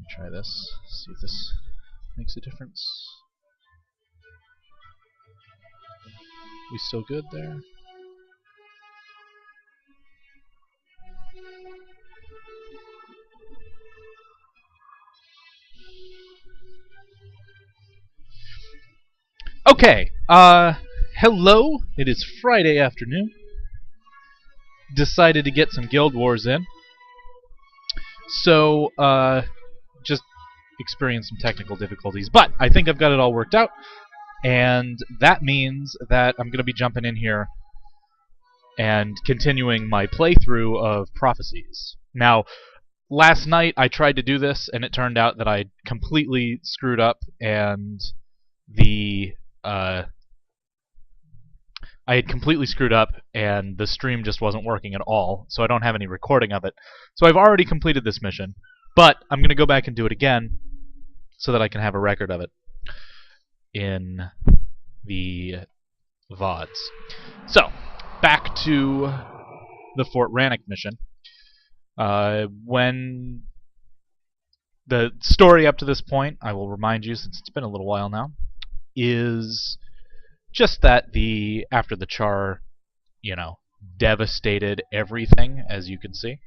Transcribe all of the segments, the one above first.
Try this. See if this makes a difference. We still good there? Okay, hello. It is Friday afternoon. Decided to get some Guild Wars in. So, just experienced some technical difficulties. But I think I've got it all worked out. And that means that I'm going to be jumping in here and continuing my playthrough of Prophecies. Now, last night I tried to do this, and it turned out that I completely screwed up, and the I had completely screwed up, and the stream just wasn't working at all, so I don't have any recording of it. So I've already completed this mission, but I'm going to go back and do it again so that I can have a record of it in the VODs. So, back to the Fort Rannoch mission. When the story up to this point, I will remind you, since it's been a little while now, is just that after the Char, devastated everything, as you can see.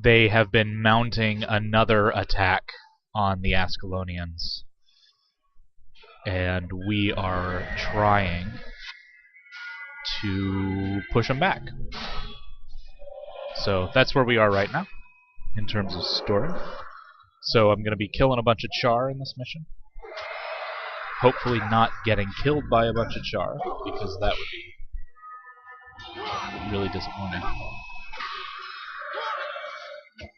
They have been mounting another attack on the Ascalonians, and we are trying to push them back. So that's where we are right now, in terms of story. So I'm going to be killing a bunch of Char in this mission. Hopefully not getting killed by a bunch of Char, because that would be really disappointing. Okay.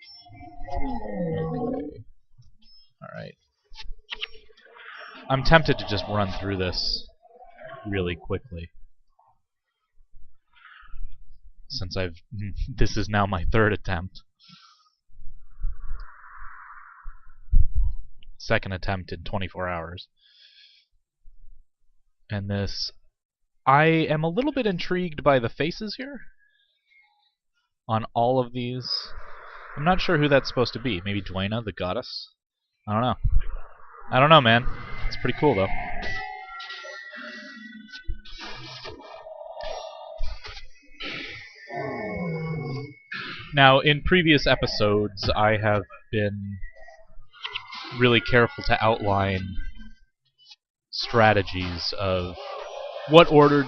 Alright. I'm tempted to just run through this really quickly, since this is now my third attempt. Second attempt in 24 hours. And this, I am a little bit intrigued by the faces here on all of these. I'm not sure who that's supposed to be. Maybe Dwayna, the goddess? I don't know. I don't know, man. It's pretty cool, though. Now, in previous episodes, I have been really careful to outline strategies of what order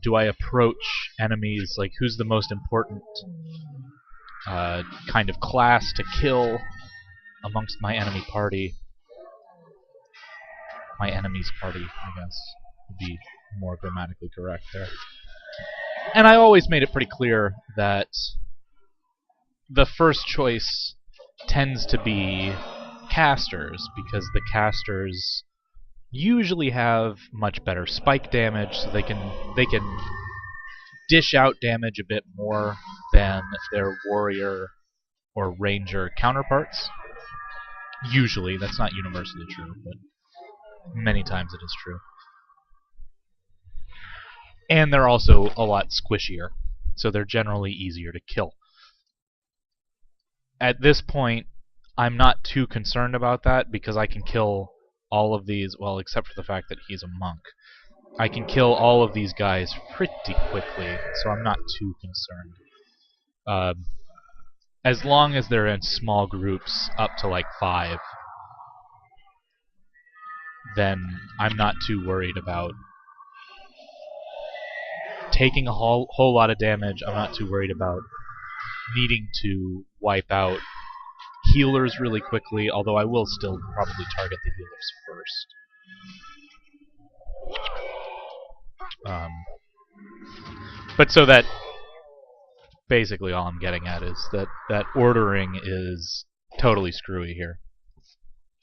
do I approach enemies, like who's the most important kind of class to kill amongst my enemy party. My enemy's party, I guess, would be more grammatically correct there. And I always made it pretty clear that the first choice tends to be casters, because the casters usually have much better spike damage, so they can dish out damage a bit more than their warrior or ranger counterparts. Usually, that's not universally true, but many times it is true. And they're also a lot squishier, so they're generally easier to kill. At this point, I'm not too concerned about that, because I can kill all of these, well, except for the fact that he's a monk. I can kill all of these guys pretty quickly, so I'm not too concerned. As long as they're in small groups, up to like 5, then I'm not too worried about taking a whole lot of damage. I'm not too worried about needing to wipe out healers really quickly, although I will still probably target the healers first. But so that basically all I'm getting at is that ordering is totally screwy here,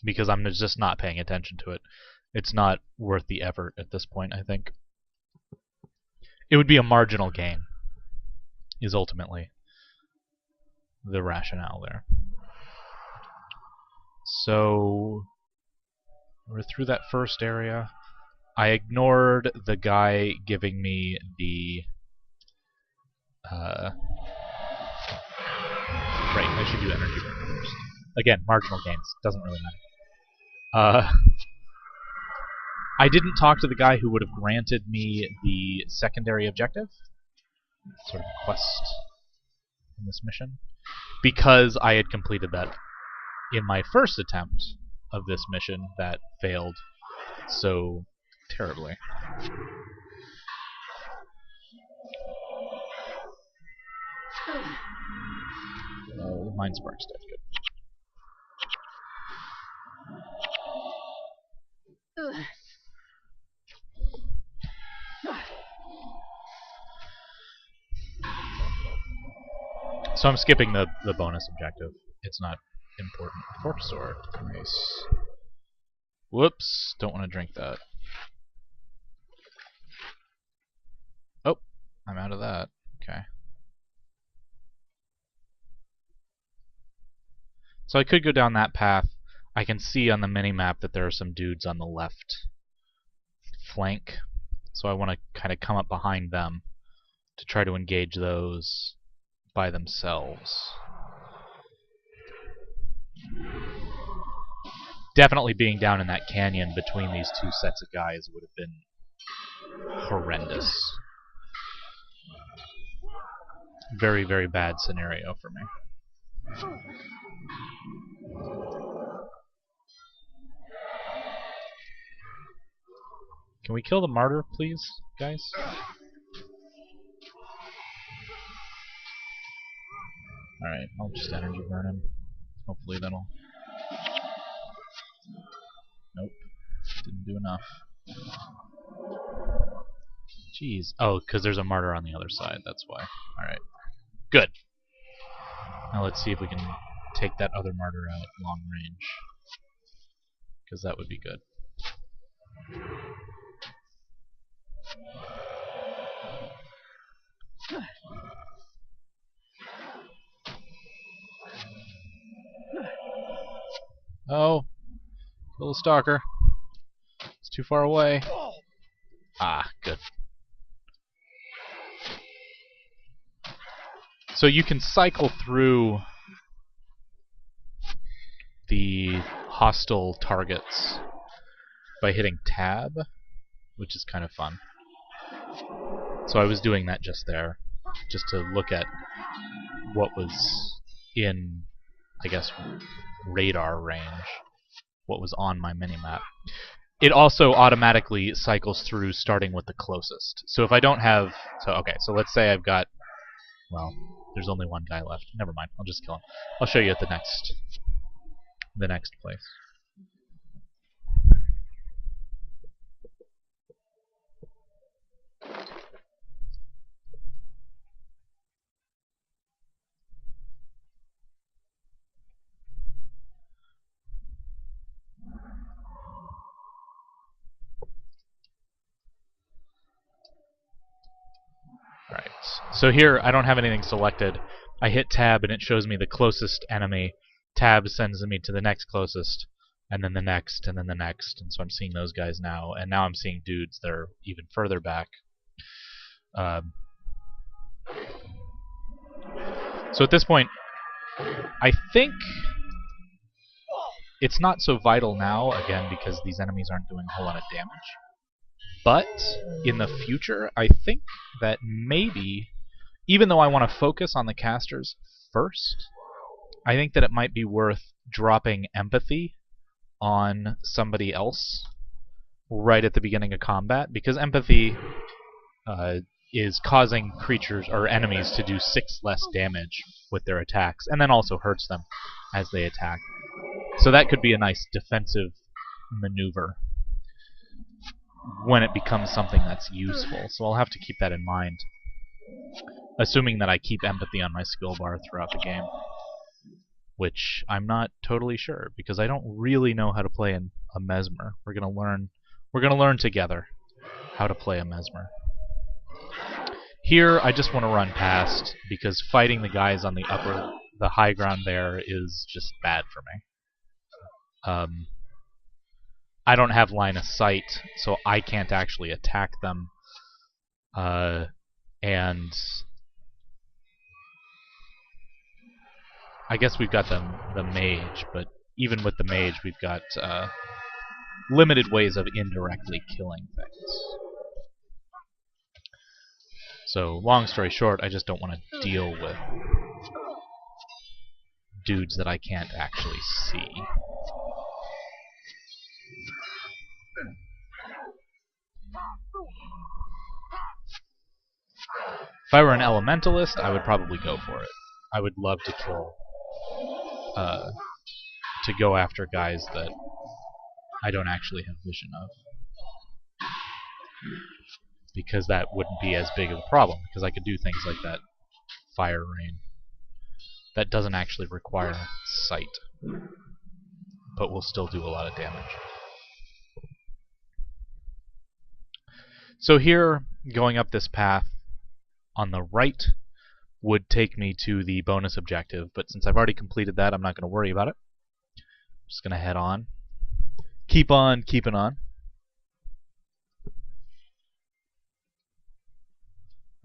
because I'm just not paying attention to it. It's not worth the effort at this point, I think. It would be a marginal gain, is ultimately the rationale there. So we're through that first area. I ignored the guy giving me the right, I should do energy burn first. again, marginal gains. Doesn't really matter. I didn't talk to the guy who would have granted me the secondary objective, sort of quest in this mission, because I had completed that in my first attempt of this mission that failed so terribly. Oh, Mind Spark's dead. Good. So I'm skipping the bonus objective. It's not important. Fork sword. Nice. Whoops. Don't want to drink that. Oh, I'm out of that. Okay. So I could go down that path. I can see on the mini-map that there are some dudes on the left flank. So I want to kind of come up behind them to try to engage those by themselves. Definitely being down in that canyon between these two sets of guys would have been horrendous. Very, very bad scenario for me. Can we kill the martyr, please, guys? Alright, I'll just energy burn him. Hopefully that'll... Nope. Didn't do enough. Jeez. Oh, because there's a martyr on the other side, that's why. Alright. Good. Now let's see if we can take that other martyr out long range. Because that would be good. Oh. Kill the stalker. It's too far away. Ah, good. So you can cycle through the hostile targets by hitting tab, which is kind of fun. So I was doing that just there, just to look at what was in, I guess, radar range, what was on my minimap. It also automatically cycles through starting with the closest. So if I don't have... So let's say I've got... Well, there's only one guy left. Never mind, I'll just kill him. I'll show you at the next place. Alright, so here I don't have anything selected. I hit tab and it shows me the closest enemy. Tab sends me to the next closest, and then the next, and then the next. And so I'm seeing those guys now, and now I'm seeing dudes that are even further back. So at this point, I think it's not so vital now, again, because these enemies aren't doing a whole lot of damage. But in the future, I think that maybe, even though I want to focus on the casters first, I think that it might be worth dropping empathy on somebody else right at the beginning of combat, because empathy is causing creatures or enemies to do 6 less damage with their attacks, and then also hurts them as they attack. So that could be a nice defensive maneuver when it becomes something that's useful. So I'll have to keep that in mind, assuming that I keep empathy on my skill bar throughout the game, which I'm not totally sure, because I don't really know how to play a mesmer. We're gonna learn together how to play a mesmer. Here, I just want to run past, because fighting the guys on the high ground there is just bad for me. I don't have line of sight, so I can't actually attack them. And I guess we've got the mage, but even with the mage, we've got limited ways of indirectly killing things. So, long story short, I just don't want to deal with dudes that I can't actually see. If I were an elementalist, I would probably go for it. I would love to kill, to go after guys that I don't actually have vision of. Because that wouldn't be as big of a problem, because I could do things like that fire rain. That doesn't actually require sight, but will still do a lot of damage. So here, going up this path on the right would take me to the bonus objective, but since I've already completed that, I'm not going to worry about it. I'm just going to head on. Keep on keeping on.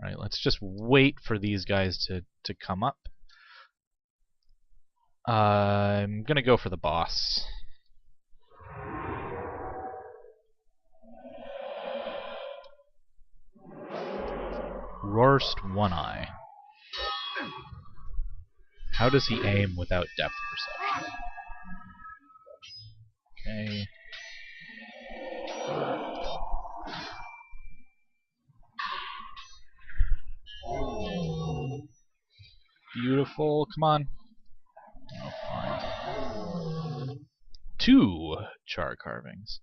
Alright, let's just wait for these guys to come up. I'm going to go for the boss. Roarst One Eye. How does he aim without depth perception? Okay. Beautiful. Come on. Oh, fine. 2 char carvings.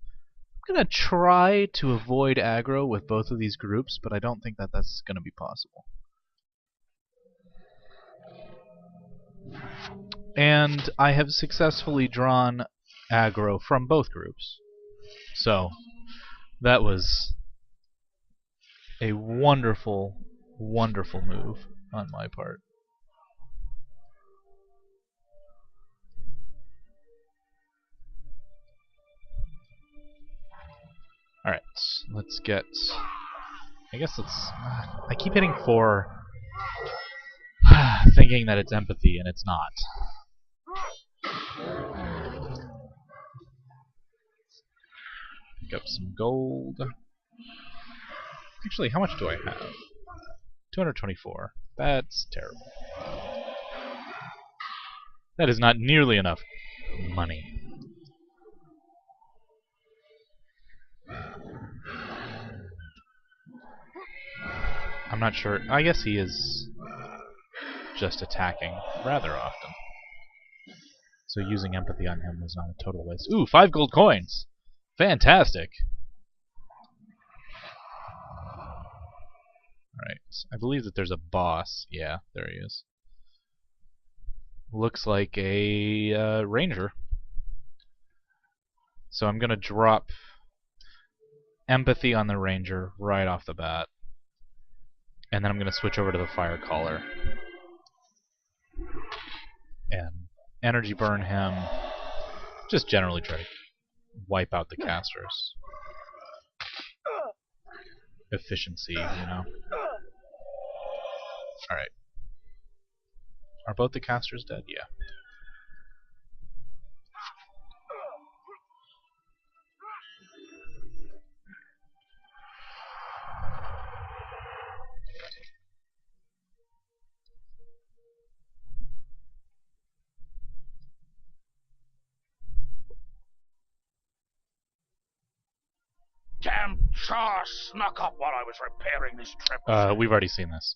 I'm going to try to avoid aggro with both of these groups, but I don't think that that's going to be possible. And I have successfully drawn aggro from both groups. So, that was a wonderful, wonderful move on my part. Alright, let's get... I guess let's... I keep hitting 4, thinking that it's empathy, and it's not. Pick up some gold. Actually, how much do I have? 224. That's terrible. That is not nearly enough money. I'm not sure. I guess he is just attacking rather often. So using empathy on him was not a total waste. Ooh, 5 gold coins! Fantastic! Alright, I believe that there's a boss. Yeah, there he is. Looks like a ranger. So I'm going to drop empathy on the ranger right off the bat. And then I'm going to switch over to the fire caller. And energy burn him. Just generally try to wipe out the casters. Efficiency, you know. Alright. Are both the casters dead? Yeah. Damn Char snuck up while I was repairing this trebuchet. We've already seen this.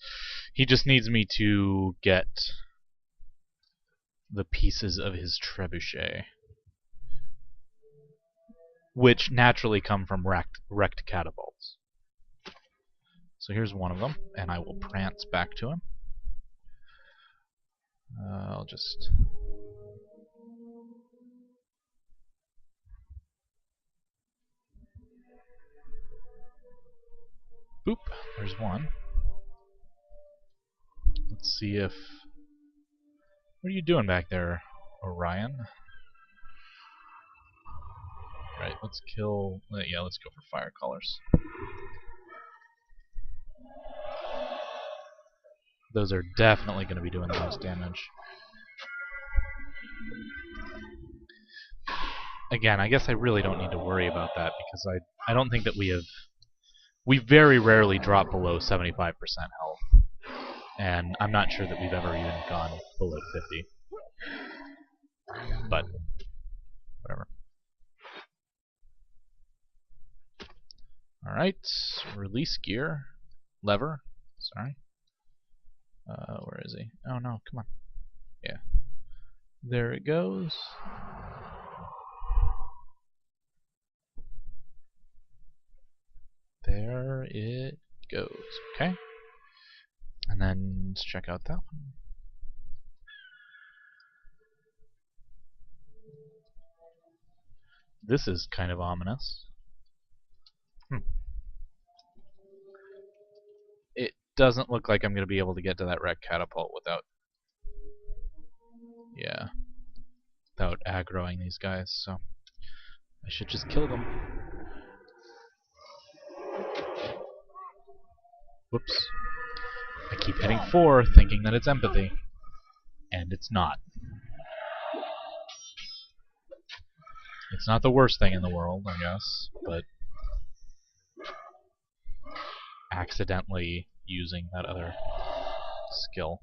He just needs me to get the pieces of his trebuchet, which naturally come from wrecked catapults. So here's one of them, and I will prance back to him. I'll just... Boop, there's one. Let's see if... What are you doing back there, Orion? Right, let's kill... Yeah, let's go for fire colors. Those are definitely going to be doing the most damage. Again, I guess I really don't need to worry about that because I don't think that we very rarely drop below 75% health. And I'm not sure that we've ever even gone below 50. But whatever. Alright, release gear. Lever. Sorry. Where is he? Oh no, come on. Yeah. There it goes. There it goes. Okay. And then let's check out that one. This is kind of ominous. It doesn't look like I'm going to be able to get to that wreck catapult without... Yeah. Without aggroing these guys, so... I should just kill them. Whoops. I keep hitting 4, thinking that it's empathy. And it's not. It's not the worst thing in the world, I guess, but... accidentally using that other skill.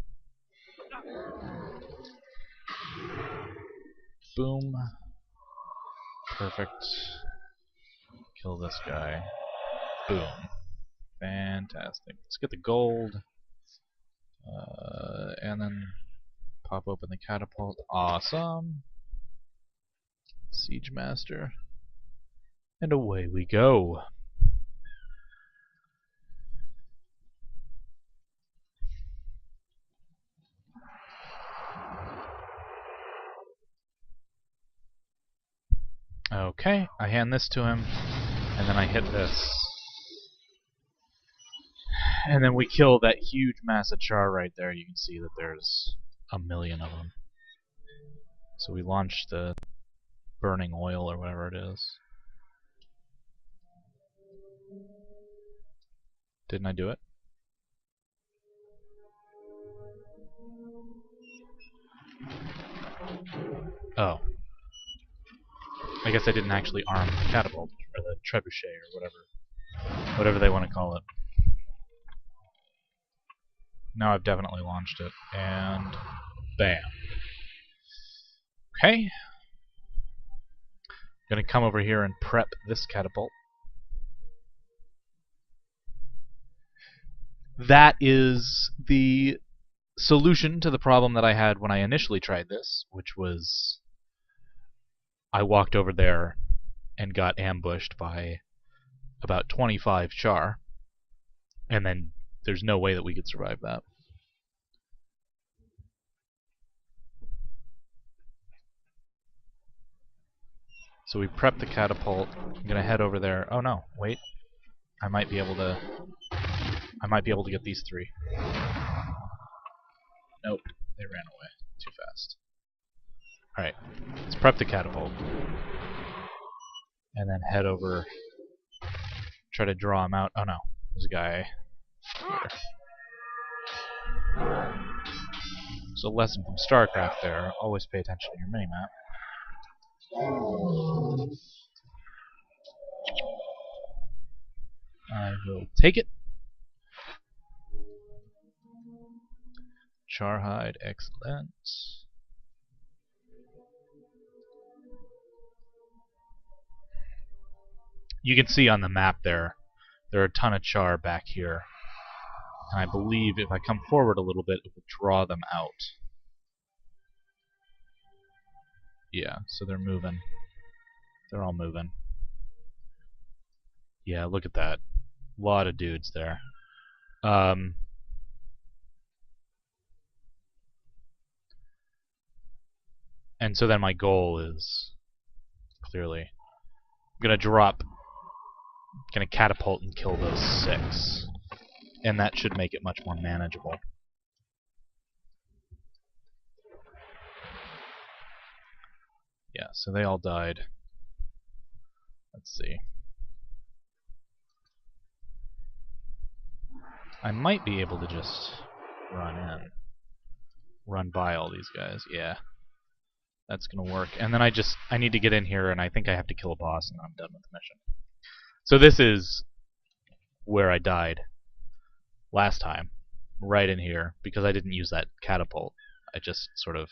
Boom. Perfect. Kill this guy. Boom. Fantastic. Let's get the gold. And then pop open the catapult. Awesome. Siege Master. And away we go. Okay, I hand this to him, and then I hit this. And then we kill that huge mass of char right there. You can see that there's a million of them. So we launch the burning oil or whatever it is. Didn't I do it? Oh. I guess I didn't actually arm the catapult, or the trebuchet, or whatever they want to call it. Now I've definitely launched it, and bam. Okay. I'm gonna come over here and prep this catapult. That is the solution to the problem that I had when I initially tried this, which was I walked over there and got ambushed by about 25 char, and then there's no way that we could survive that. So we prep the catapult. I'm gonna head over there. Oh no, wait. I might be able to get these 3. Nope, they ran away too fast. Alright, let's prep the catapult. And then head over, try to draw him out. Oh no, there's a guy here. So a lesson from StarCraft there, always pay attention to your minimap. I will take it. Charhide, excellent. You can see on the map there are a ton of char back here. And I believe if I come forward a little bit, it will draw them out. Yeah, so they're moving. They're all moving. Yeah, look at that. A lot of dudes there. And so then my goal is clearly I'm gonna catapult and kill those 6. And that should make it much more manageable. Yeah, so they all died. Let's see. I might be able to just run by all these guys. Yeah. That's gonna work. And then I need to get in here, and I think I have to kill a boss, and I'm done with the mission. So this is where I died last time, right in here, because I didn't use that catapult. I just sort of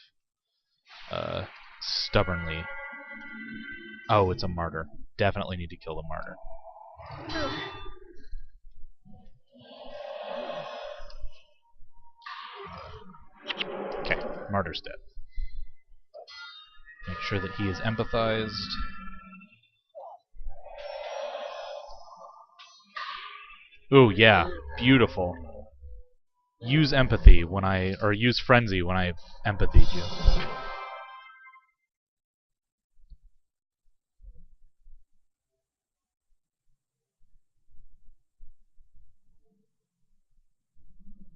stubbornly... Oh, it's a martyr. Definitely need to kill the martyr. Okay, martyr's dead. Make sure that he is empathized. Ooh, yeah, beautiful. Use empathy when or use frenzy when I empathied you.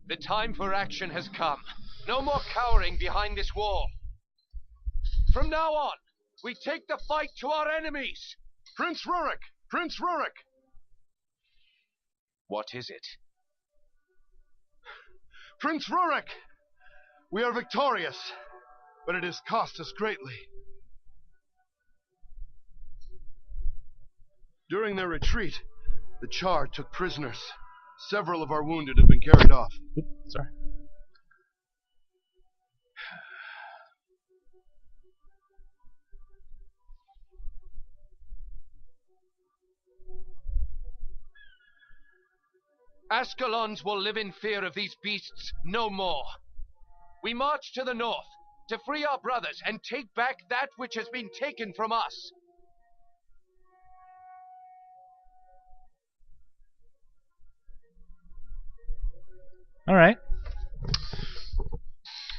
The time for action has come. No more cowering behind this wall. From now on, we take the fight to our enemies. Prince Rurik! Prince Rurik! What is it? Prince Rurik! We are victorious, but it has cost us greatly. During their retreat, the Char took prisoners. Several of our wounded have been carried off. Oops, sorry. Ascalons will live in fear of these beasts no more. We march to the north to free our brothers and take back that which has been taken from us. Alright.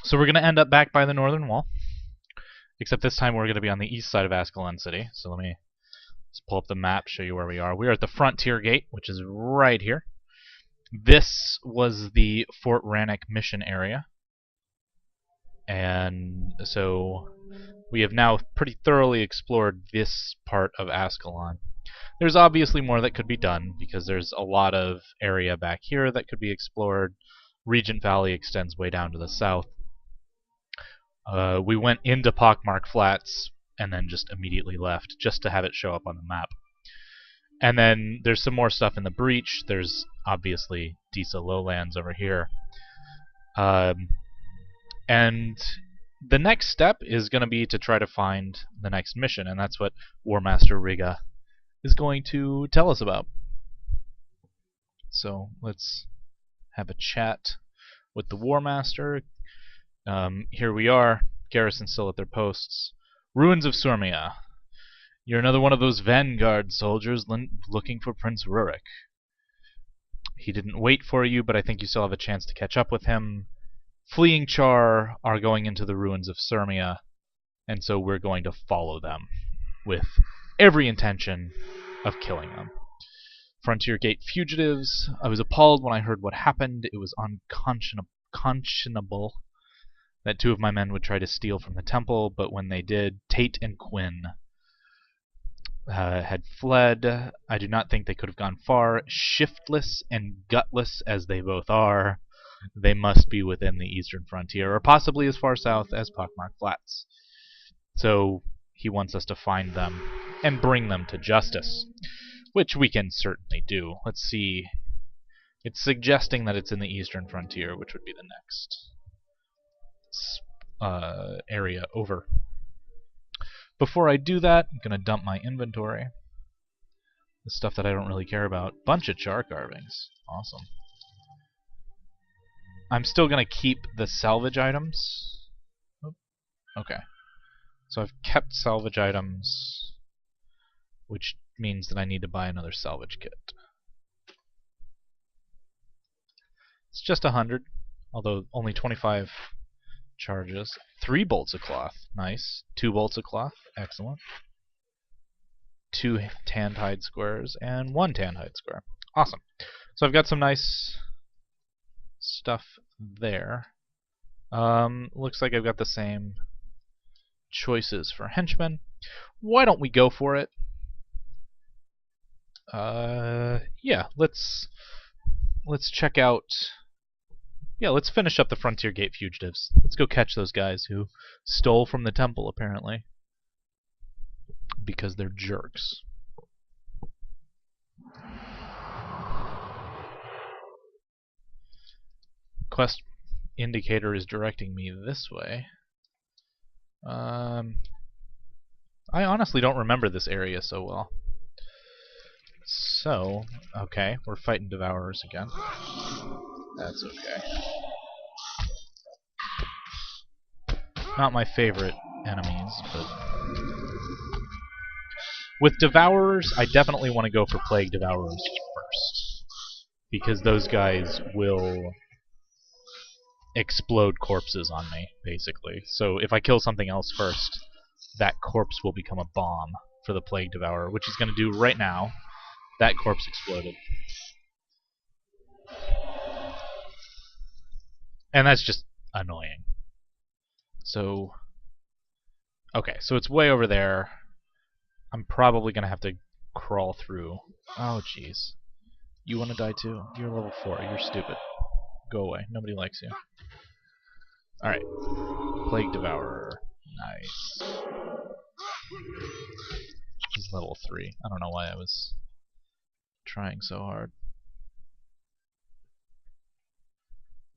So we're going to end up back by the northern wall. Except this time we're going to be on the east side of Ascalon City. So let me just pull up the map, show you where we are. We are at the frontier gate, which is right here. This was the Fort Rannoch mission area. And so we have now pretty thoroughly explored this part of Ascalon. There's obviously more that could be done, because there's a lot of area back here that could be explored. Regent Valley extends way down to the south. We went into Pockmark Flats and then just immediately left, just to have it show up on the map. And then there's some more stuff in the Breach. There's obviously Disa Lowlands over here. And the next step is going to be to try to find the next mission, and that's what War Master Riga is going to tell us about. So let's have a chat with the War Master. Here we are, garrison still at their posts. Ruins of Surmia. You're another one of those vanguard soldiers looking for Prince Rurik. He didn't wait for you, but I think you still have a chance to catch up with him. Fleeing Char are going into the ruins of Surmia, and so we're going to follow them with every intention of killing them. Frontier Gate fugitives. I was appalled when I heard what happened. It was unconscionable that two of my men would try to steal from the temple, but when they did, Tate and Quinn had fled. I do not think they could have gone far. Shiftless and gutless as they both are, they must be within the eastern frontier, or possibly as far south as Pockmark Flats. So he wants us to find them and bring them to justice, which we can certainly do. Let's see. It's suggesting that it's in the eastern frontier, which would be the next area over. Before I do that, I'm going to dump my inventory. The stuff that I don't really care about. Bunch of char carvings. Awesome. I'm still going to keep the salvage items. Oh, okay. So I've kept salvage items, which means that I need to buy another salvage kit. It's just 100, although only 25 charges. 3 bolts of cloth. Nice. 2 bolts of cloth. Excellent. 2 tanned hide squares and 1 tanned hide square. Awesome. So I've got some nice stuff there. Looks like I've got the same choices for henchmen. Why don't we go for it? Yeah, let's check out Yeah, let's finish up the Frontier Gate fugitives. Let's go catch those guys who stole from the temple, apparently. Because they're jerks. Quest indicator is directing me this way. I honestly don't remember this area so well. So, okay, we're fighting Devourers again. That's okay. Not my favorite enemies, but... With Devourers, I definitely want to go for Plague Devourers first. Because those guys will explode corpses on me, basically. So if I kill something else first, that corpse will become a bomb for the Plague Devourer, which he's going to do right now. That corpse exploded. And that's just annoying. So, okay, so it's way over there. I'm probably going to have to crawl through. Oh, jeez. You want to die too? You're level 4. You're stupid. Go away. Nobody likes you. Alright. Plague Devourer. Nice. He's level 3. I don't know why I was trying so hard.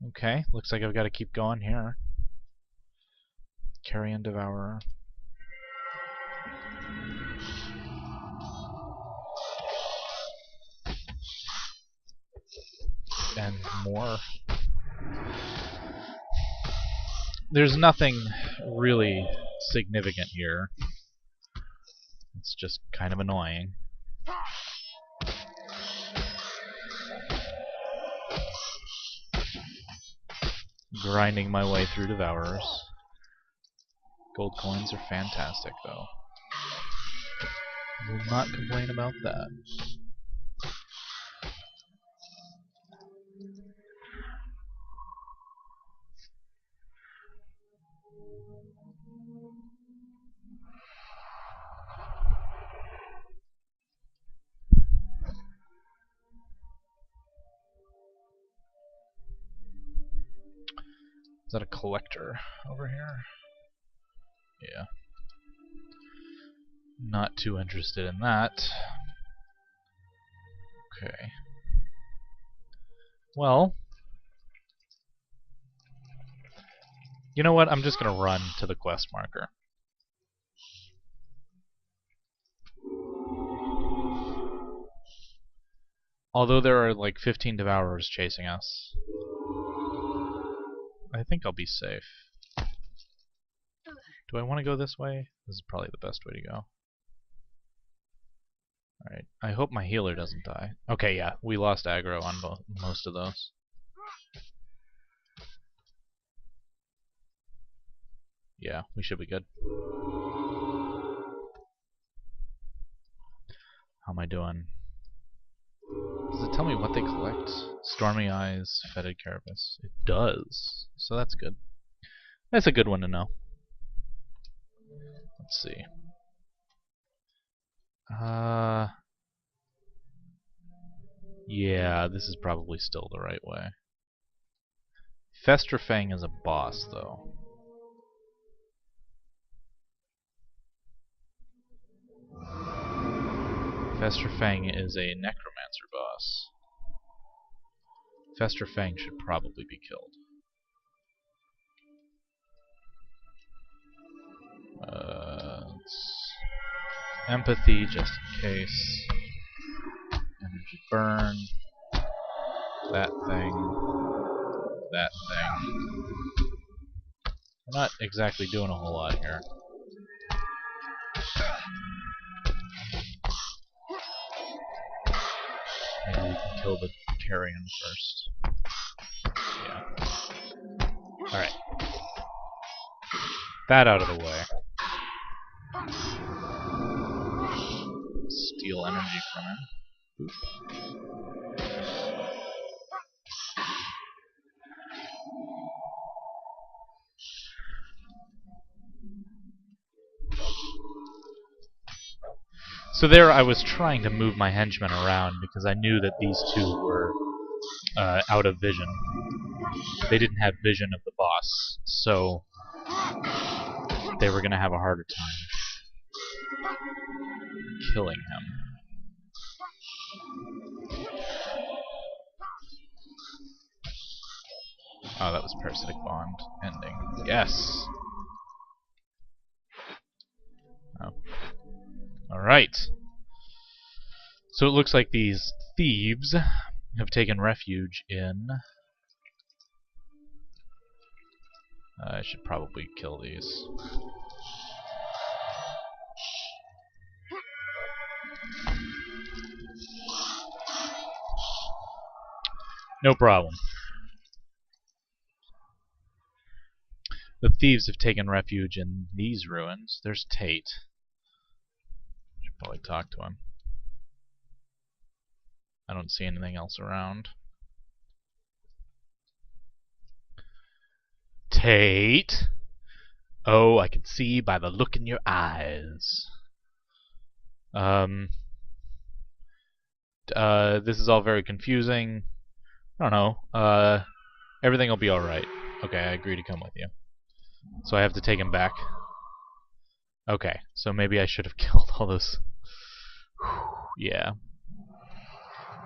Okay, looks like I've got to keep going here. Carrion Devourer. And more. There's nothing really significant here. It's just kind of annoying. Grinding my way through Devourers. Gold coins are fantastic, though. Will not complain about that. Is that a collector over here? Yeah. Not too interested in that. Okay. Well, you know what? I'm just going to run to the quest marker. Although there are like 15 Devourers chasing us, I think I'll be safe. Do I want to go this way? This is probably the best way to go. Alright, I hope my healer doesn't die. Okay, yeah, we lost aggro on most of those. Yeah, we should be good. How am I doing? Does it tell me what they collect? Stormy Eyes, Fetid Carapace. It does. So that's good. That's a good one to know. Let's see. Yeah, this is probably still the right way. Festerfang is a boss, though. Festerfang is a necromancer boss. Festerfang should probably be killed. Empathy, just in case. Energy burn. That thing. That thing. We're not exactly doing a whole lot here. Maybe we can kill the carrion first. Yeah. Alright. That out of the way. Steal energy from him. Oop. So there I was trying to move my henchmen around because I knew that these two were out of vision. they didn't have vision of the boss, so they were going to have a harder time killing him. Oh, that was Parasitic Bond ending. Yes! Oh. Alright. So it looks like these thieves have taken refuge in... I should probably kill these. No problem. The thieves have taken refuge in these ruins. There's Tate. Should probably talk to him. I don't see anything else around. Tate! Oh, I can see by the look in your eyes. This is all very confusing. I don't know. Everything will be alright. Okay, I agree to come with you. So I have to take him back. Okay, so maybe I should have killed all those... Yeah.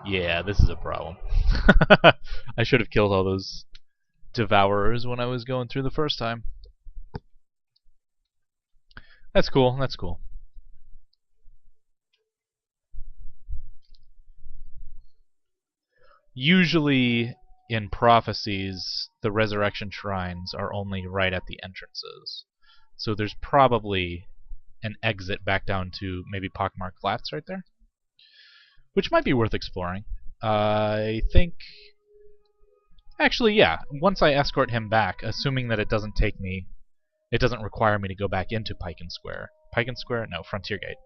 Yeah, this is a problem. I should have killed all those devourers when I was going through the first time. That's cool, that's cool. Usually in Prophecies, the resurrection shrines are only right at the entrances. So there's probably an exit back down to maybe Pockmark Flats right there, which might be worth exploring. I think... Actually, yeah, once I escort him back, assuming that it doesn't require me to go back into Pike Square. Pike Square? No, Frontier Gate.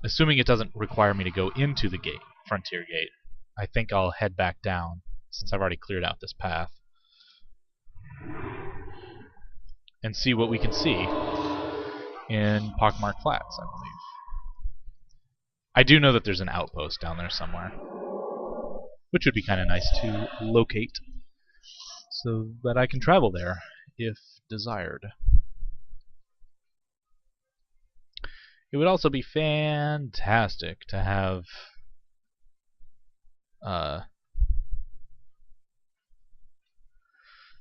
Assuming it doesn't require me to go into the gate, Frontier Gate, I think I'll head back down, since I've already cleared out this path, and see what we can see in Pockmark Flats, I believe. I do know that there's an outpost down there somewhere, which would be kind of nice to locate, so that I can travel there, if desired. It would also be fantastic to have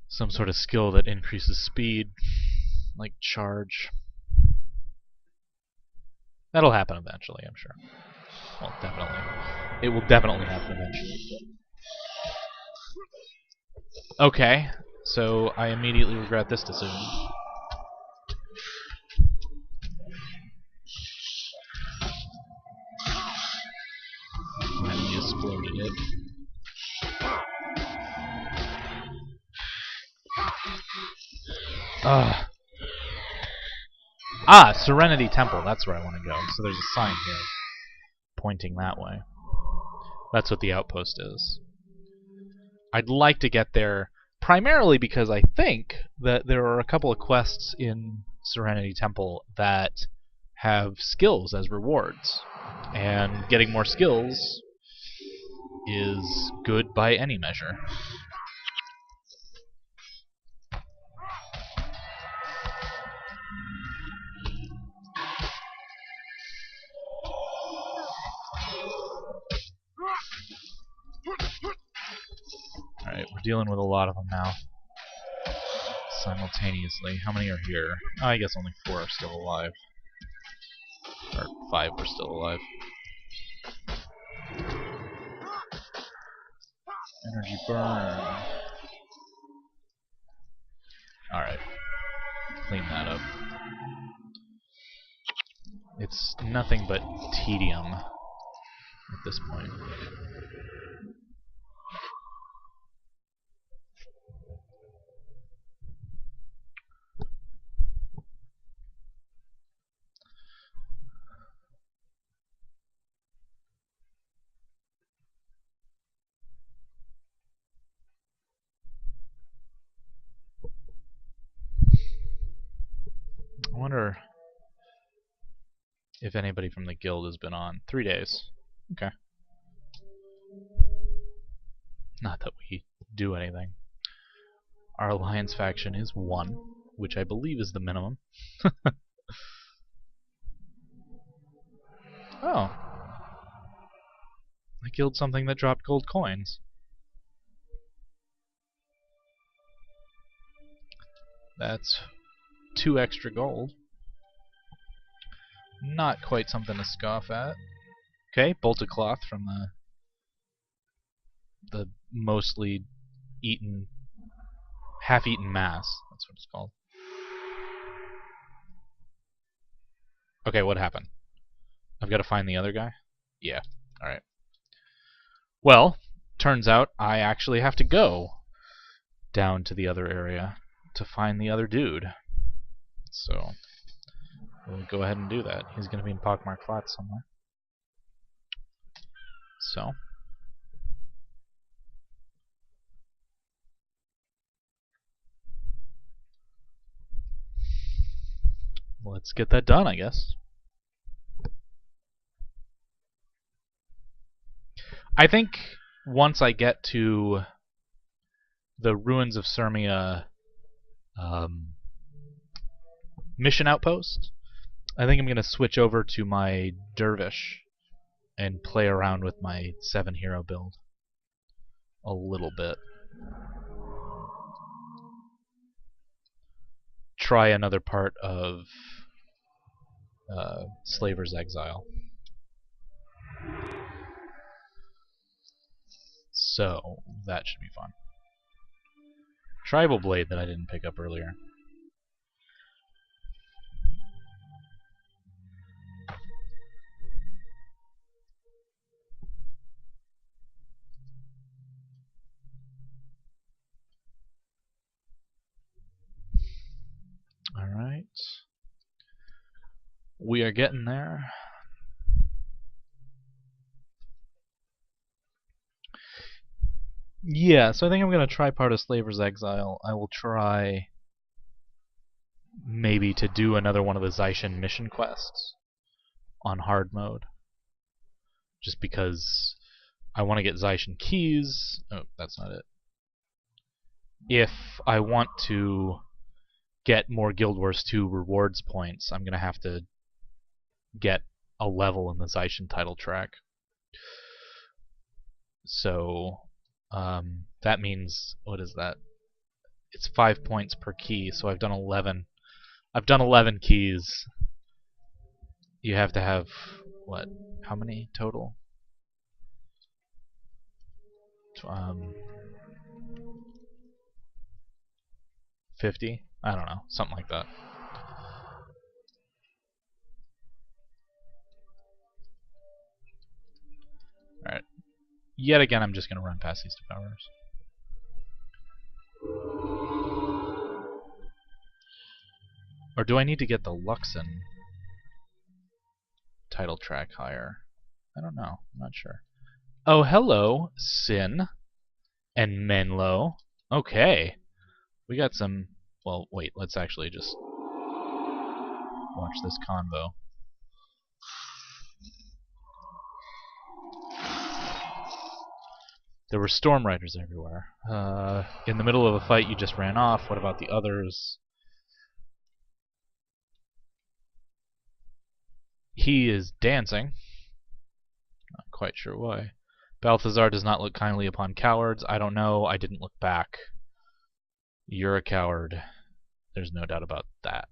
some sort of skill that increases speed, like charge. That'll happen eventually, I'm sure. Well, definitely. It will definitely happen eventually. Okay, so I immediately regret this decision. And he exploded it. Ah, Serenity Temple, that's where I want to go. So there's a sign here pointing that way. That's what the outpost is. I'd like to get there primarily because I think that there are a couple of quests in Serenity Temple that have skills as rewards. And getting more skills is good by any measure. Alright, we're dealing with a lot of them now. Simultaneously. How many are here? Oh, I guess only 4 are still alive. Or 5 are still alive. Energy burn. Alright. Clean that up. It's nothing but tedium at this point. I wonder if anybody from the guild has been on. 3 days. Okay. Not that we do anything. Our alliance faction is 1, which I believe is the minimum. Oh. I killed something that dropped gold coins. That's 2 extra gold. Not quite something to scoff at. Okay, bolted cloth from the mostly eaten, half-eaten mass. That's what it's called. Okay, what happened? I've got to find the other guy? Yeah, alright. Well, turns out I actually have to go down to the other area to find the other dude. So, we'll go ahead and do that. He's going to be in Pockmark Flats somewhere. So, let's get that done, I guess. I think once I get to the Ruins of Sirmia mission outpost, I think I'm going to switch over to my Dervish and play around with my 7 hero build a little bit. Try another part of Slaver's Exile. So, that should be fun. Tribal Blade that I didn't pick up earlier. Alright. We are getting there. Yeah, so I think I'm going to try part of Slaver's Exile. I will try maybe to do another one of the Zaishin mission quests on hard mode. Just because I want to get Zaishin keys. Oh, that's not it. If I want to get more Guild Wars 2 rewards points, I'm going to have to get a level in the Zaishin title track. So that means, what is that? It's 5 points per key, so I've done 11. I've done 11 keys. You have to have, what, how many total? 50? I don't know, something like that. Alright. Yet again, I'm just going to run past these devourers. Or do I need to get the Luxon title track higher? I don't know. I'm not sure. Oh, hello, Sin and Menlo. Okay. We got some... Well, wait, let's actually just watch this convo. There were storm riders everywhere. In the middle of a fight, you just ran off. What about the others? He is dancing. Not quite sure why. Balthazar does not look kindly upon cowards. I don't know. I didn't look back. You're a coward. There's no doubt about that.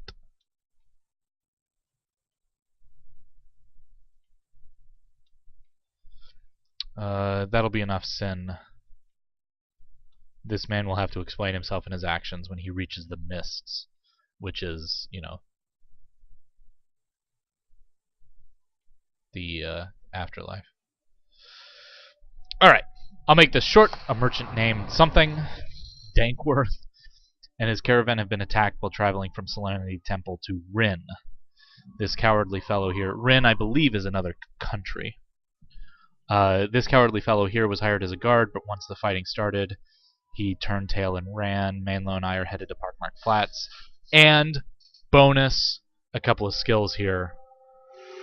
That'll be enough, Sin. This man will have to explain himself and his actions when he reaches the mists, which is, you know, the afterlife. Alright, I'll make this short. A merchant named something, Dankworth, and his caravan have been attacked while traveling from Solemnity Temple to Rin. This cowardly fellow here, Rin, I believe, is another country. This cowardly fellow here was hired as a guard, but once the fighting started, he turned tail and ran. Manlo and I are headed to Pockmark Flats. And, bonus, a couple of skills here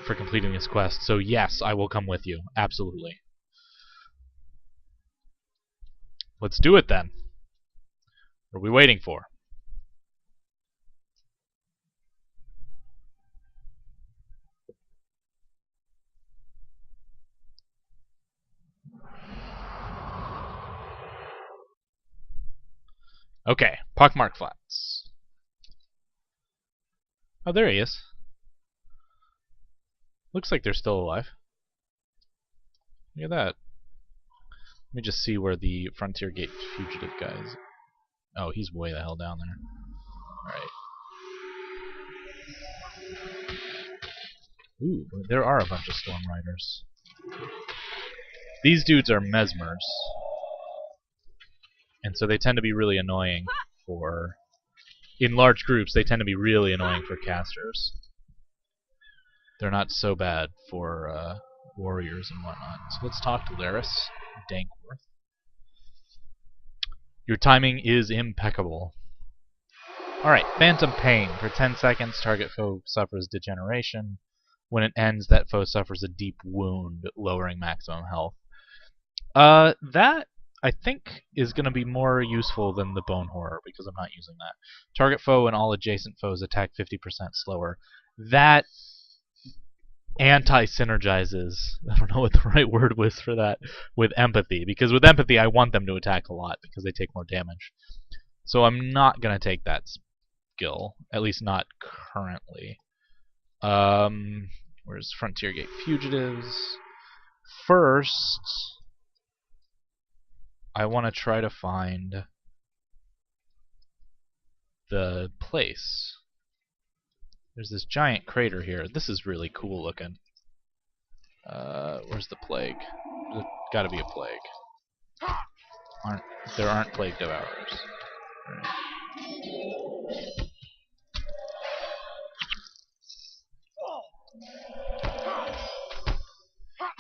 for completing this quest. So yes, I will come with you. Absolutely. Let's do it then. are we waiting for? Okay, Pockmark Flats. Oh, there he is. Looks like they're still alive. Look at that. Let me just see where the Frontier Gate fugitive guy is. Oh, he's way the hell down there. Alright. Ooh, there are a bunch of Storm Riders. These dudes are mesmers. And so they tend to be really annoying for... In large groups, they tend to be really annoying for casters. They're not so bad for warriors and whatnot. So let's talk to Laris Dankworth. Your timing is impeccable. Alright, Phantom Pain. For 10 seconds, target foe suffers degeneration. When it ends, that foe suffers a deep wound, lowering maximum health. That, I think, is going to be more useful than the Bone Horror, because I'm not using that. Target foe and all adjacent foes attack 50% slower. That anti-synergizes, I don't know what the right word was for that, with Empathy. Because with Empathy, I want them to attack a lot, because they take more damage. So I'm not going to take that skill, at least not currently. Where's Frontier Gate Fugitives? First, I want to try to find the place. There's this giant crater here. This is really cool looking. Where's the plague? There's gotta be a plague. There aren't plague devourers. Right.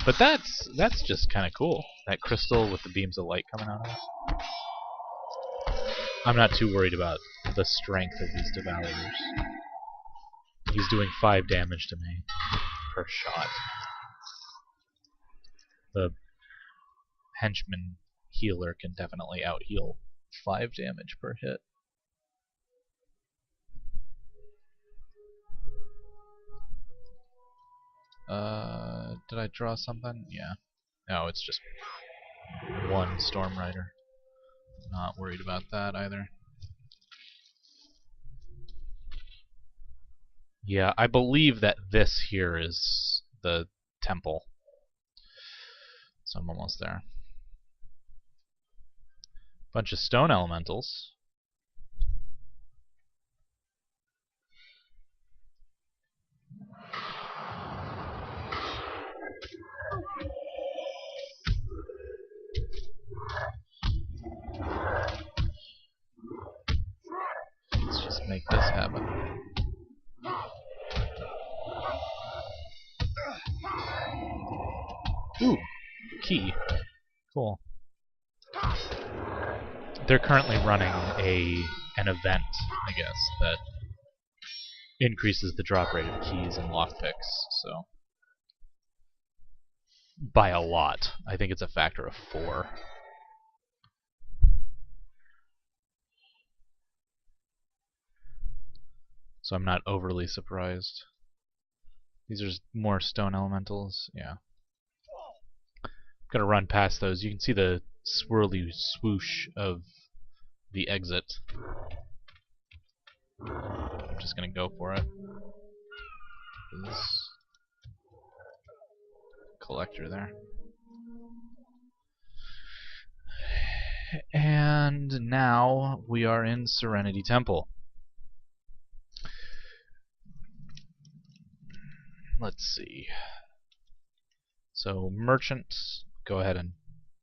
But that's just kind of cool. That crystal with the beams of light coming out of it. I'm not too worried about the strength of these devourers. He's doing 5 damage to me per shot. The henchman healer can definitely out-heal 5 damage per hit. Did I draw something? Yeah. No, it's just 1 Storm Rider. Not worried about that either. Yeah, I believe that this here is the temple. So I'm almost there. Bunch of stone elementals. Let's just make this happen. Ooh, key. Cool. They're currently running an event, I guess, that increases the drop rate of keys and lockpicks, so by a lot. I think it's a factor of 4. So I'm not overly surprised. These are more stone elementals, yeah. Gonna run past those. You can see the swirly swoosh of the exit. I'm just gonna go for it. This collector there. And now we are in Serenity Temple. Let's see. So merchants, go ahead and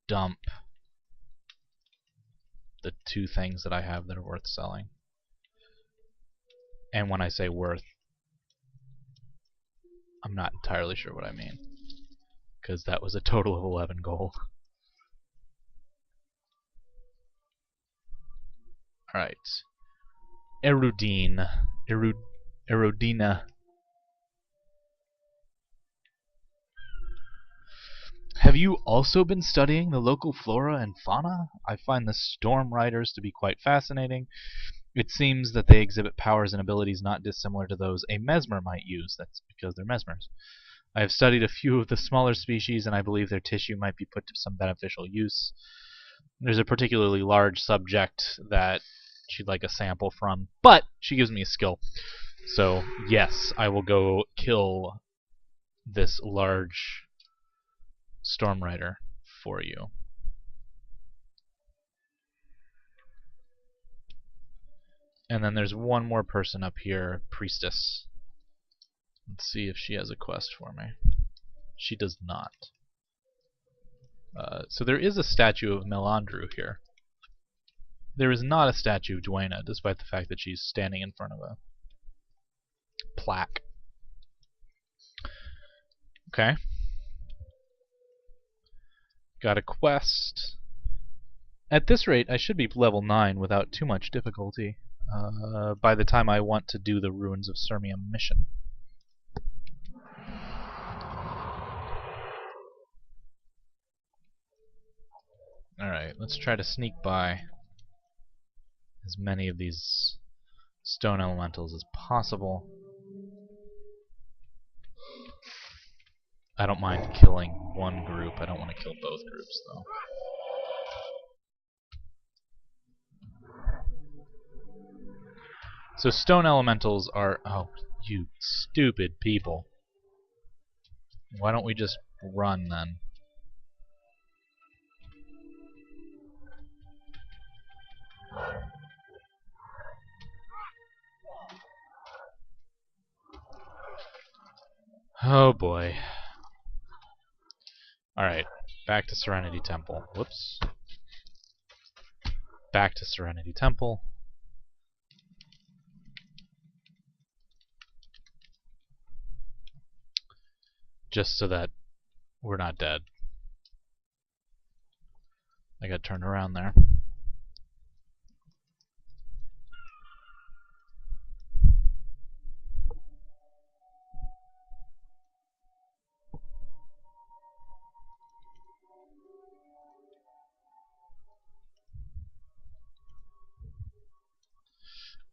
dump the 2 things that I have that are worth selling. And when I say worth, I'm not entirely sure what I mean, because that was a total of 11 gold. Alright. Erudina. Have you also been studying the local flora and fauna? I find the storm riders to be quite fascinating. It seems that they exhibit powers and abilities not dissimilar to those a mesmer might use. That's because they're mesmers. I have studied a few of the smaller species, and I believe their tissue might be put to some beneficial use. There's a particularly large subject that she'd like a sample from, but she gives me a skill. So, yes, I will go kill this large storm rider for you. And then there's one more person up here, Priestess. Let's see if she has a quest for me. She does not. So there is a statue of Melandru here. There is not a statue of Duena, despite the fact that she's standing in front of a plaque. Okay. Got a quest. At this rate, I should be level 9 without too much difficulty by the time I want to do the Ruins of Sirmia mission. Alright, let's try to sneak by as many of these stone elementals as possible. I don't mind killing one group. I don't want to kill both groups, though. So stone elementals are... Oh, you stupid people. Why don't we just run, then? Oh, boy. Alright, back to Serenity Temple. Whoops. Back to Serenity Temple. Just so that we're not dead. I got turned around there.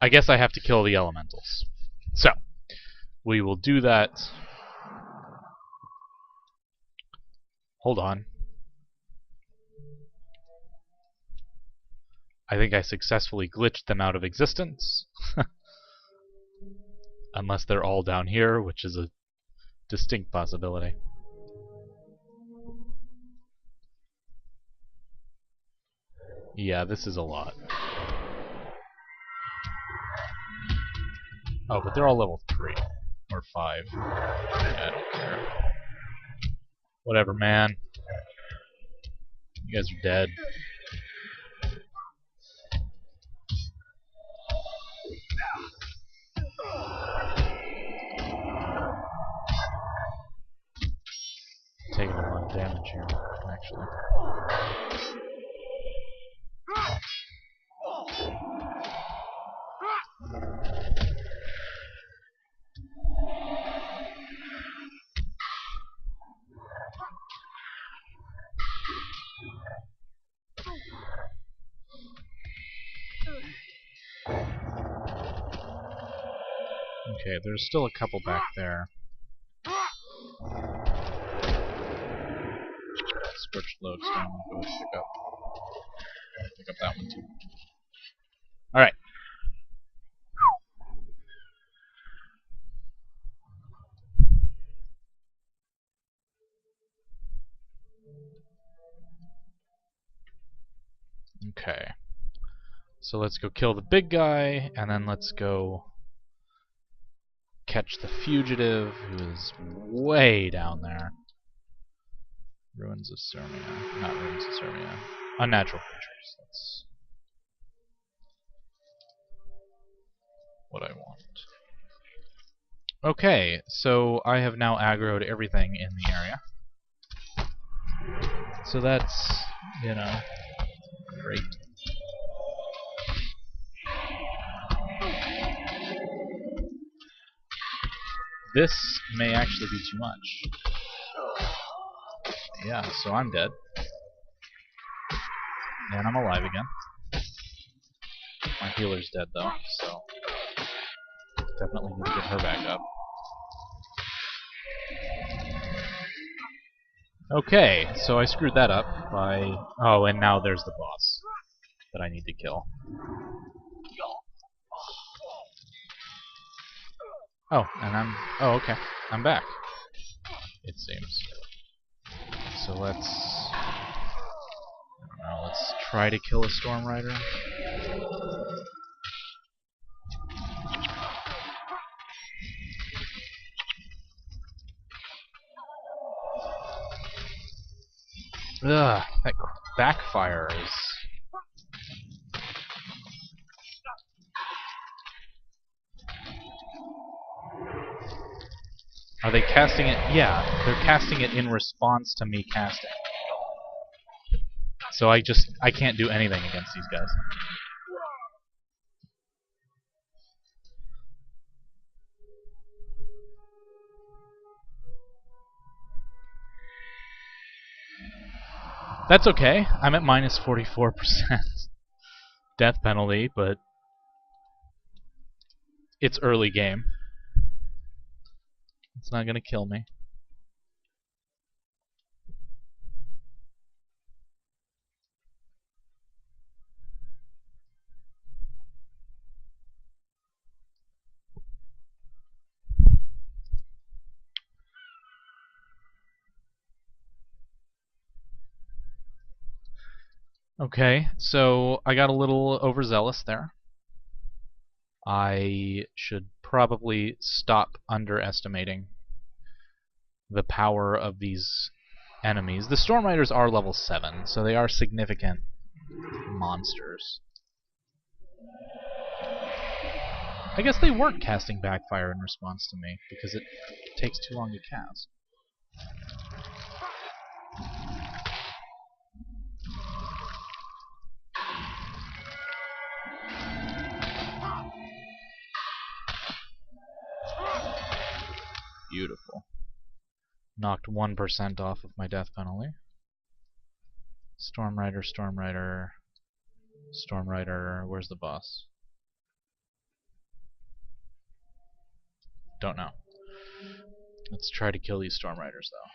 I guess I have to kill the elementals. So, we will do that. Hold on. I think I successfully glitched them out of existence. Unless they're all down here, which is a distinct possibility. Yeah, this is a lot. Oh, but they're all level 3. Or 5. Yeah, I don't care. Whatever, man. You guys are dead. Taking a lot of damage here, actually. Okay, there's still a couple back there. Scorched lodestone, I'll go pick up. Pick up that one too. Alright. Okay. So let's go kill the big guy, and then let's go catch the fugitive, who is way down there. Ruins of Sirmia. Not Ruins of Sirmia. Unnatural creatures. That's what I want. Okay, so I have now aggroed everything in the area. So that's, you know, great. This may actually be too much. Yeah, so I'm dead. And I'm alive again. My healer's dead though, so definitely need to get her back up. Okay, so I screwed that up by... Oh, and now there's the boss that I need to kill. Oh, and I'm... Oh, okay. I'm back, it seems. So let's... I don't know, let's try to kill a Storm Rider. Ugh, that backfires. Are they casting it? Yeah, they're casting it in response to me casting. So I can't do anything against these guys. That's okay. I'm at minus 44% death penalty, but it's early game. It's not gonna kill me. Okay, so I got a little overzealous there. I should probably stop underestimating the power of these enemies. The Storm Riders are level 7, so they are significant monsters. I guess they weren't casting backfire in response to me, because it takes too long to cast. Beautiful. Knocked 1% off of my death penalty. Storm Rider, Storm Rider, Storm Rider. Where's the boss? Don't know. Let's try to kill these Storm Riders, though.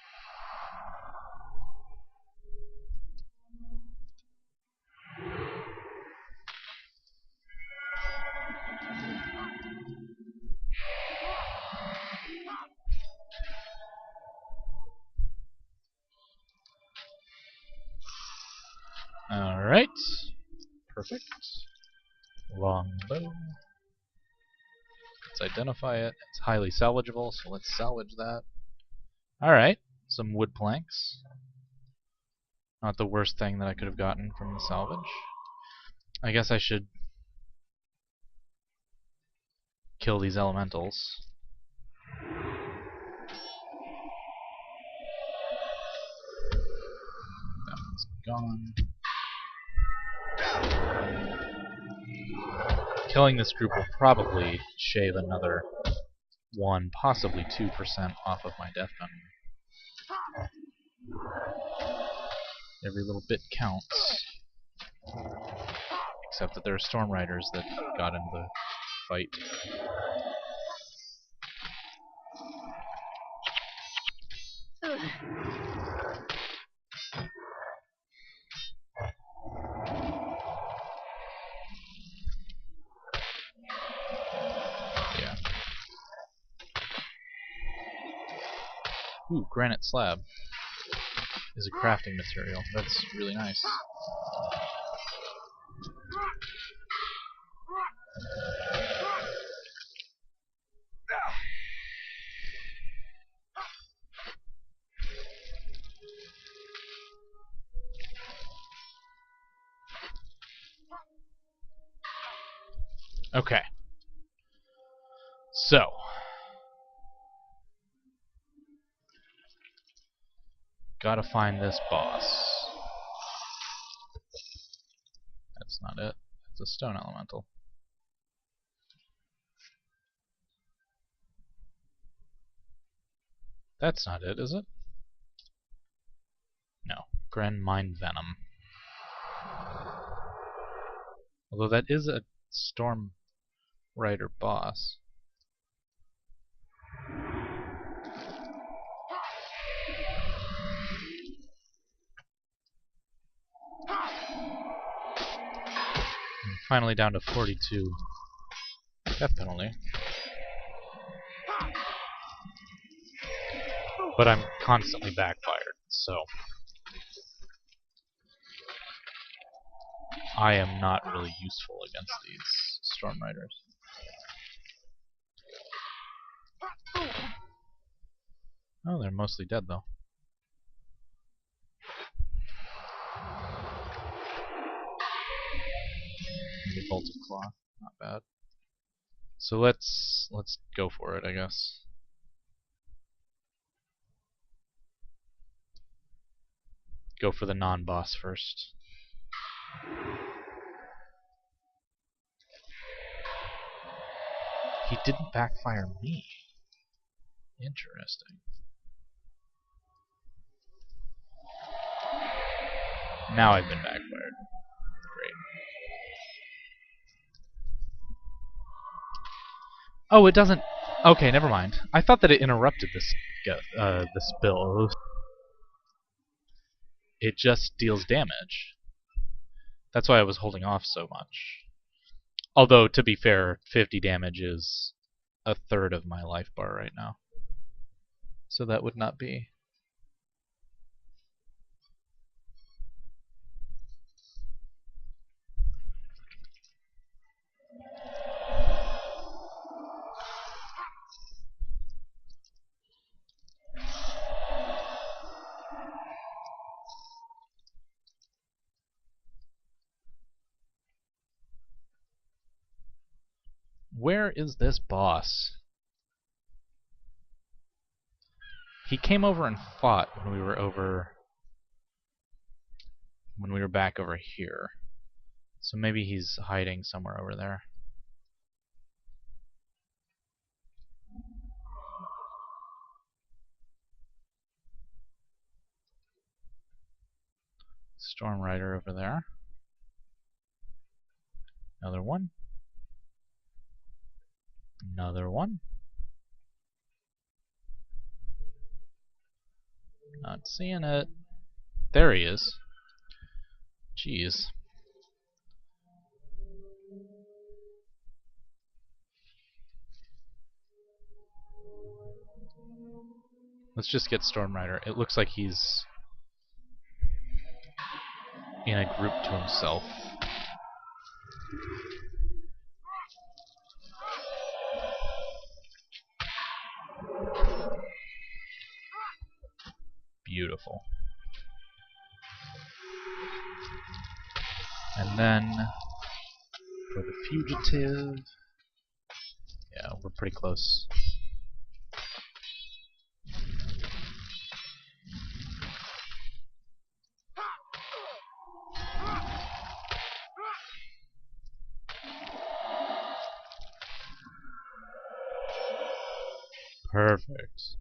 Alright. Perfect. Longbow. Let's identify it. It's highly salvageable, so let's salvage that. Alright. Some wood planks. Not the worst thing that I could have gotten from the salvage. I guess I should kill these elementals. That one's gone. Killing this group will probably shave another 1, possibly 2% off of my death penalty. Every little bit counts. Except that there are Storm Riders that got into the fight. Yeah. Ooh, granite slab is a crafting material. That's really nice. Okay. So. Gotta find this boss. That's not it. It's a stone elemental. That's not it, is it? No. Gren Mind Venom. Although that is a Storm Rider boss. Finally down to 42 death penalty. But I'm constantly backfired, so I am not really useful against these Storm Riders. Oh, they're mostly dead though. Maybe Bolted Claw, not bad. So let's go for it, I guess. Go for the non-boss first. He didn't backfire me. Interesting. Now I've been backfired. Great. Oh, it doesn't... Okay, never mind. I thought that it interrupted this build. It just deals damage. That's why I was holding off so much. Although, to be fair, 50 damage is a third of my life bar right now. So that would not be... Where is this boss? He came over and fought when we were back over here. So maybe he's hiding somewhere over there. Storm Rider over there. Another one. Another one. Not seeing it. There he is. Jeez. Let's just get Storm Rider. It looks like he's in a group to himself. Beautiful. And then for the fugitive, yeah, we're pretty close. Perfect.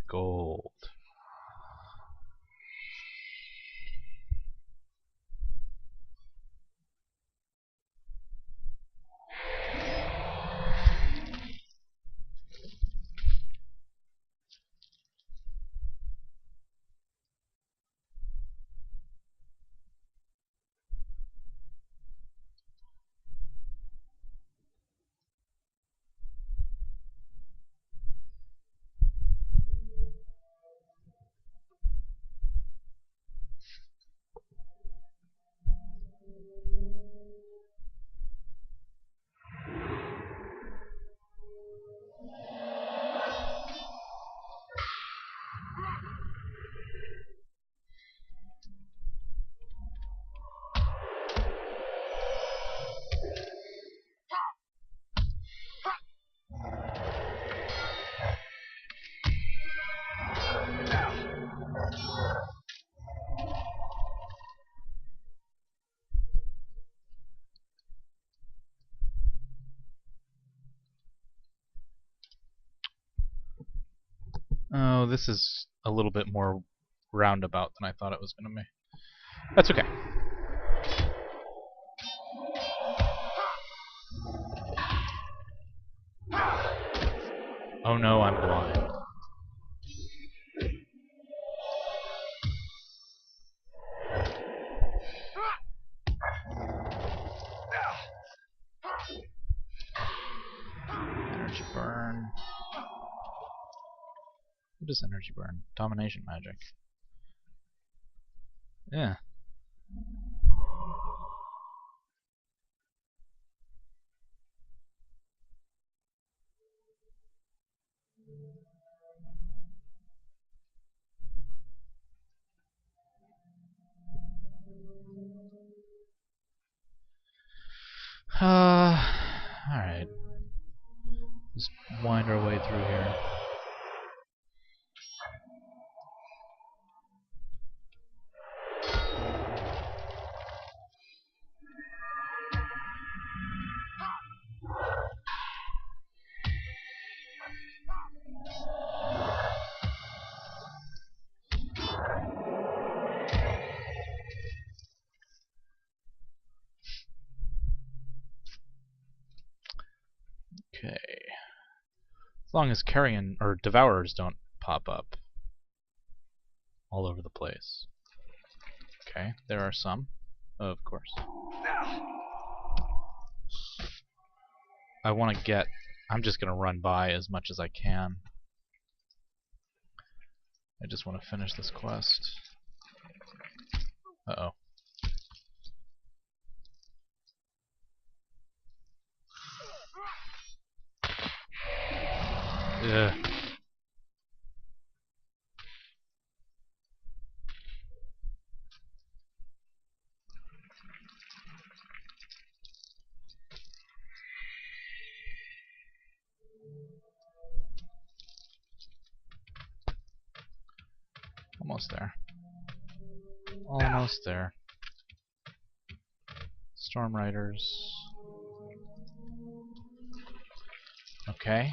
Gold. Oh, this is a little bit more roundabout than I thought it was going to be. That's okay. Oh no, I'm blind. Energy burn. What is energy burn? Domination magic. Yeah. Alright. Just wind our way through here. Okay. As long as carrion or devourers don't pop up all over the place. Okay, there are some, of course. I want to get... I'm just going to run by as much as I can. I just want to finish this quest. Uh-oh. Ugh. Almost there. Almost there. Storm Riders. Okay.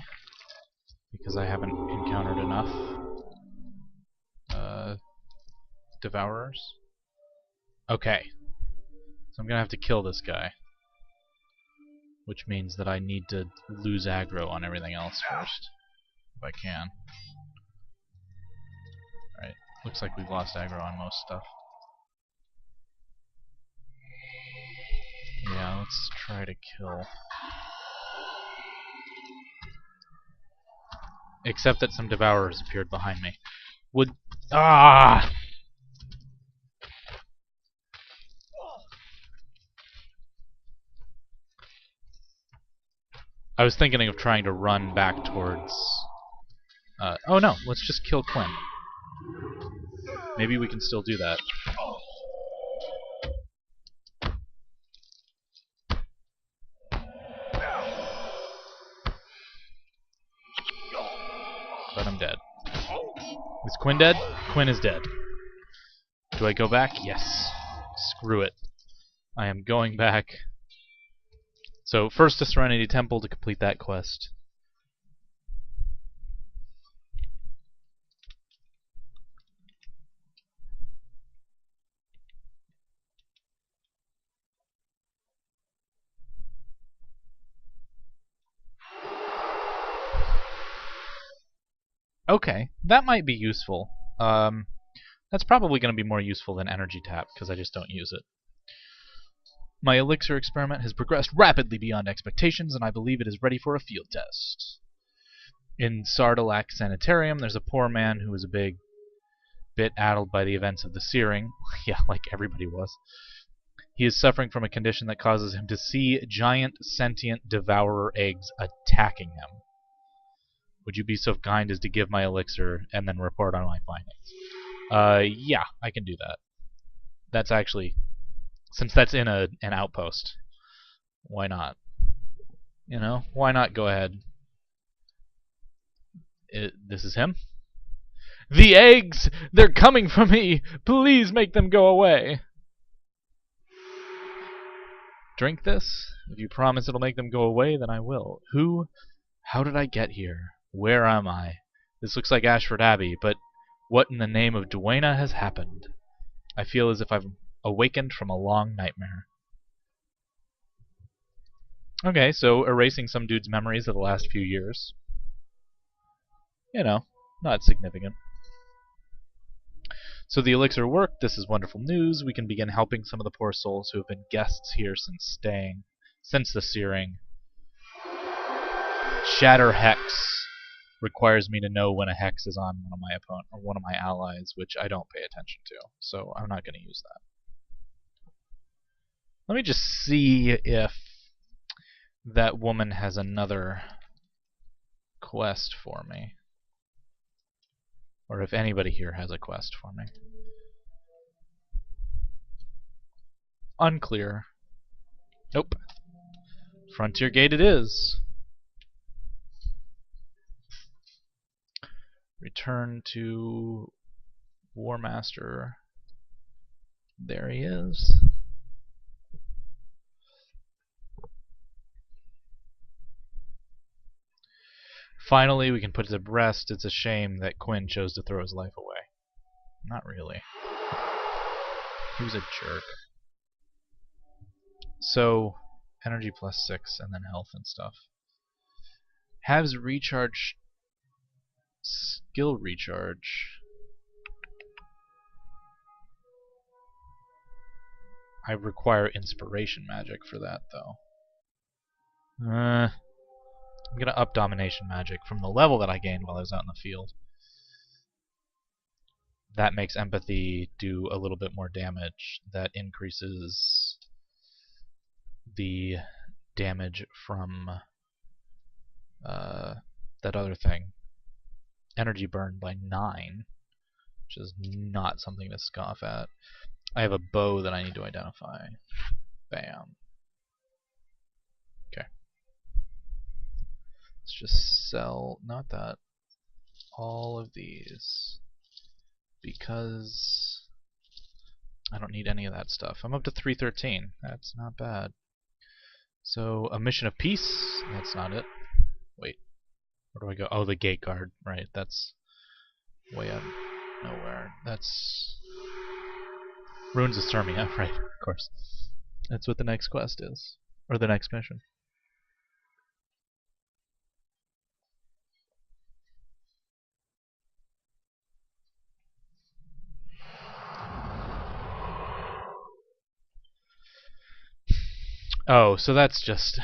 Because I haven't encountered enough. Devourers. Okay. So I'm gonna have to kill this guy. Which means that I need to lose aggro on everything else first. If I can. Alright. Looks like we've lost aggro on most stuff. Yeah, let's try to kill. Except that some devourers appeared behind me. Would... Ah! I was thinking of trying to run back towards... oh no, let's just kill Quinn. Maybe we can still do that. But I'm dead. Is Quinn dead? Quinn is dead. Do I go back? Yes. Screw it. I am going back. So, first to Serenity Temple to complete that quest. Okay, that might be useful. That's probably going to be more useful than Energy Tap, because I just don't use it. My elixir experiment has progressed rapidly beyond expectations, and I believe it is ready for a field test. In Sardalac Sanitarium, there's a poor man who is a bit addled by the events of the searing. Yeah, like everybody was. He is suffering from a condition that causes him to see giant sentient devourer eggs attacking him. Would you be so kind as to give my elixir and then report on my findings? Yeah, I can do that. That's actually... Since that's in an outpost, why not? You know, why not go ahead? This is him? The eggs! They're coming for me! Please make them go away! Drink this? If you promise it'll make them go away, then I will. Who? How did I get here? Where am I? This looks like Ashford Abbey, but What in the name of Duena has happened? I feel as if I've awakened from a long nightmare. Okay, so erasing some dude's memories of the last few years. You know, not significant. So the elixir worked. This is wonderful news. We can begin helping some of the poor souls who have been guests here since the searing. Shatter Hex requires me to know when a hex is on one of my opponent or one of my allies, which I don't pay attention to, so I'm not going to use that. Let me just see if that woman has another quest for me, or if anybody here has a quest for me. Unclear. Nope. Frontier Gate it is. Return to War Master. There he is. Finally, we can put it to rest. It's a shame that Quinn chose to throw his life away. Not really. He was a jerk. So, energy plus 6 and then health and stuff. Has recharge, skill recharge. I require inspiration magic for that, though. I'm going to up domination magic from the level that I gained while I was out in the field. That makes empathy do a little bit more damage. That increases the damage from that other thing. Energy burn by 9, which is not something to scoff at. I have a bow that I need to identify. Bam. Okay. Let's just sell, not that, all of these, because I don't need any of that stuff. I'm up to 313. That's not bad. So, a mission of peace. That's not it. Wait. Where do I go? Oh, the gate guard. Right, that's way out of nowhere. That's Ruins of Sirmia, right, of course. That's what the next quest is. Or the next mission. Oh, so that's just...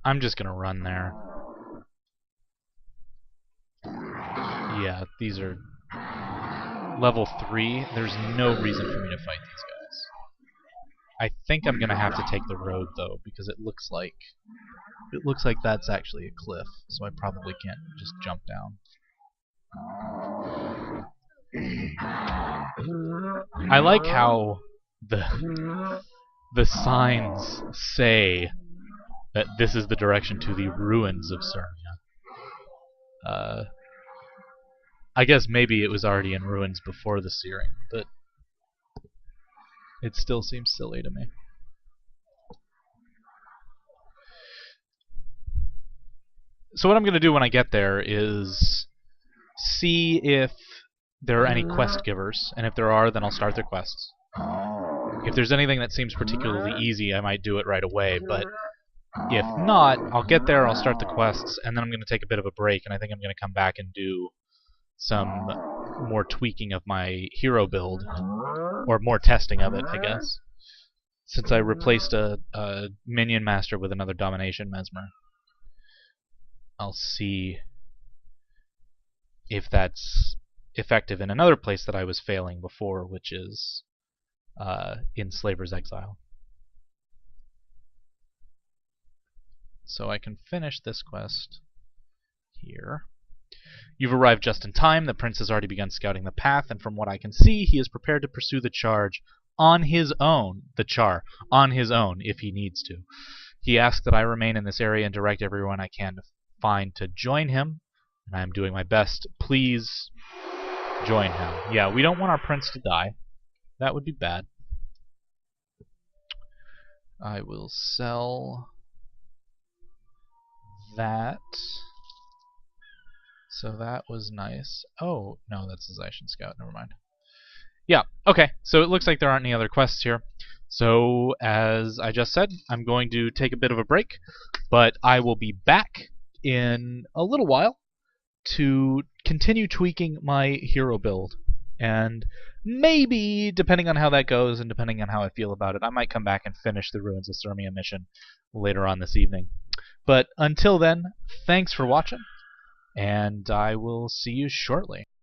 I'm just gonna run there. Yeah, these are level 3. There's no reason for me to fight these guys. I think I'm gonna have to take the road though, because it looks like that's actually a cliff, so I probably can't just jump down. I like how the signs say that this is the direction to the ruins of Sirmia. I guess maybe it was already in ruins before the searing, but it still seems silly to me. So what I'm going to do when I get there is see if there are any quest givers, and if there are, then I'll start their quests. If there's anything that seems particularly easy, I might do it right away, but if not, I'll get there, I'll start the quests, and then I'm going to take a bit of a break, and I think I'm going to come back and do some more tweaking of my hero build, or more testing of it, I guess, since I replaced a minion master with another domination mesmer. I'll see if that's effective in another place that I was failing before, which is in Slaver's Exile. So I can finish this quest here. You've arrived just in time. The prince has already begun scouting the path, and from what I can see, he is prepared to pursue the charge on his own. On his own, if he needs to. He asks that I remain in this area and direct everyone I can find to join him, and I am doing my best. Please join him. Yeah, we don't want our prince to die. That would be bad. I will sell that. So that was nice. Oh, no, that's the Zaishin Scout. Never mind. Yeah, okay. So it looks like there aren't any other quests here. So, as I just said, I'm going to take a bit of a break, but I will be back in a little while to continue tweaking my hero build. And maybe, depending on how that goes and depending on how I feel about it, I might come back and finish the Ruins of Sirmia mission later on this evening. But until then, thanks for watching, and I will see you shortly.